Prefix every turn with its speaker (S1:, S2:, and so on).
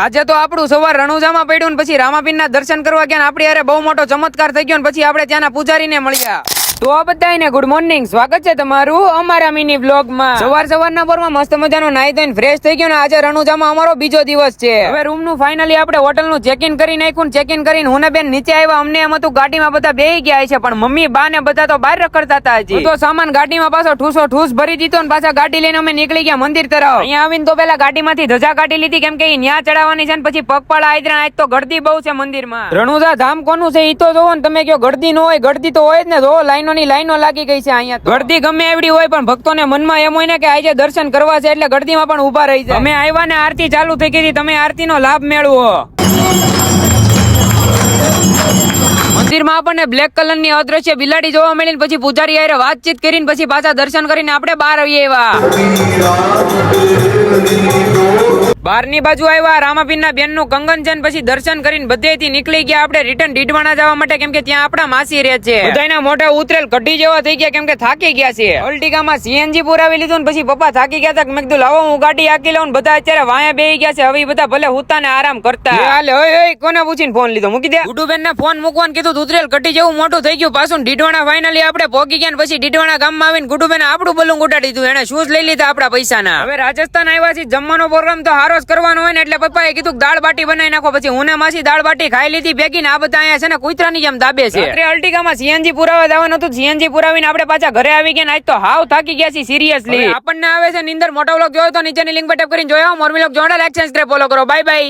S1: આજે તો આપણું સવાર રણુજામાં પડ્યું ને પછી રામાપીરના દર્શન કરવા ગયા ને આપણી હારે બહુ મોટો ચમત્કાર થઈ ગયો ને પછી આપણે ત્યાંના પૂજારીને મળ્યા. તો આ બધાને ગુડ મોર્નિંગ, સ્વાગત છે તમારું અમારા મિની વ્લોગમાં. સવારના પોરમાં મસ્ત મજાનો નાઈ ધોઈને ફ્રેશ થઈ ગયો ને આજે રણુજામાં અમારો બીજો દિવસ છે. હવે રૂમનું ફાઇનલી આપણે હોટલનું ચેક ઇન કરી નાખ્યું. ચેક ઇન કરીને હું ને બેન નીચે આવ્યા. અમને એમ હતું ગાડીમાં બધા બેહી ગયા છે પણ મમ્મી બા ને બધા તો બહાર રખડતા હતા. હજી તો સામાન ગાડીમાં પાછો ઠૂસ ભરી દીધો ને પાછા ગાડી લઈને અમે નીકળી ગયા મંદિર તરફ. અહીંયા આવીને તો પેલા ગાડીમાંથી ધજા કાઢી લીધી કેમ કે ન્યા ચડાવવાની છે ને પછી પગપાળા આયદ્રા. આજ તો ગળદી બહુ છે મંદિરમાં. રણુજા ધામ કોનું છે ઈ તો જોવો ને તમે. કયો ગળદી ન હોય? ગળદી તો હોય જ ને. જો લાઈનોની લાઈનો લાગી ગઈ છે અહીંયા. ગળદી ગમે એવડી હોય પણ ભક્તોને મનમાં એમ હોય ને કે આજે દર્શન કરવા છે એટલે ગળદીમાં પણ ઉભા રહી જાય. અમે આવ્યા ને આરતી ચાલુ થઈ ગઈ. તમે આરતી નો લાભ મેળવો. મંદિરમાં આપણને બ્લેક કલર ની અદ્રશ્ય બિલાડી જોવા મળી. પછી પૂજારી હારે વાતચીત કરીને પછી પાછા દર્શન કરીને આપણે બહાર આવીએ. બહારની બાજુ આવ્યા. રામાપીરના બેન નું કંગન છે. પછી દર્શન કરીને બધેથી નીકળી ગયા આપણે રિટર્ન ડીડવાણા જવા માટે કેમ કે ત્યાં આપણા માસી રહે છે. બધાના મોઢા ઉતરેલ કઢી જેવા થઈ ગયા કેમ કે થાકી ગયા છે. અલ્ટિકામાં સીએનજી પુરાવી લીધું ને પછી પપ્પા થાકી ગયા હતા. મેં કીધું લાવો હું ગાડી આકી લઉં. બધા અત્યારે વાયા બેહી ગયા છે. હવે બધા ભલે હુતા ને આરામ કરતા. હાલે ઓય કોને પૂછીને ફોન લીધો? મૂકી દે. ગુડુબેન ને ફોન મૂકવાનું કીધું. ઉતરેલ કઢી જેવું મોટું થઈ ગયું પાછું. ડીડવાણા ફાઇનલી આપણે પોગી ગયા. પછી ડીડવાણા ગામમાં આવીને ગુડુબેન આપણું બલૂન ઉડાડી દીધું. એને શૂઝ લઈ લીધા આપણા પૈસાના. હવે રાજસ્થાન આવ્યા છે. જમવાનો પ્રોગ્રામ તો હારો જ કરવાનો હોય ને એટલે પપ્પાએ કીધું દાળ બાટી બનાવી નાખો. પછી હું ને માસી દાળ બાટી ખાઈ લીધી ભેગી ને આ બધા અહીંયા છે ને કૂતરાની જેમ દાબે છે. રાત્રે અલ્ટિકામાં સીએનજી પુરાવા જવાનું હતું. સીએનજી પુરાવીને આપણે પાછા ઘરે આવી ગયા. આજ તો હાવ થાકી ગયા છે સિરિયસલી. આપણને આવે છે નીંદર. મોટો વ્લોગ જોયો તો નીચેની લિંક પર ટેપ કરીને જોયો. મોર વ્લોગ જોડા લાઈક સબસ્ક્રાઇબ ફોલો કરો. Bye bye.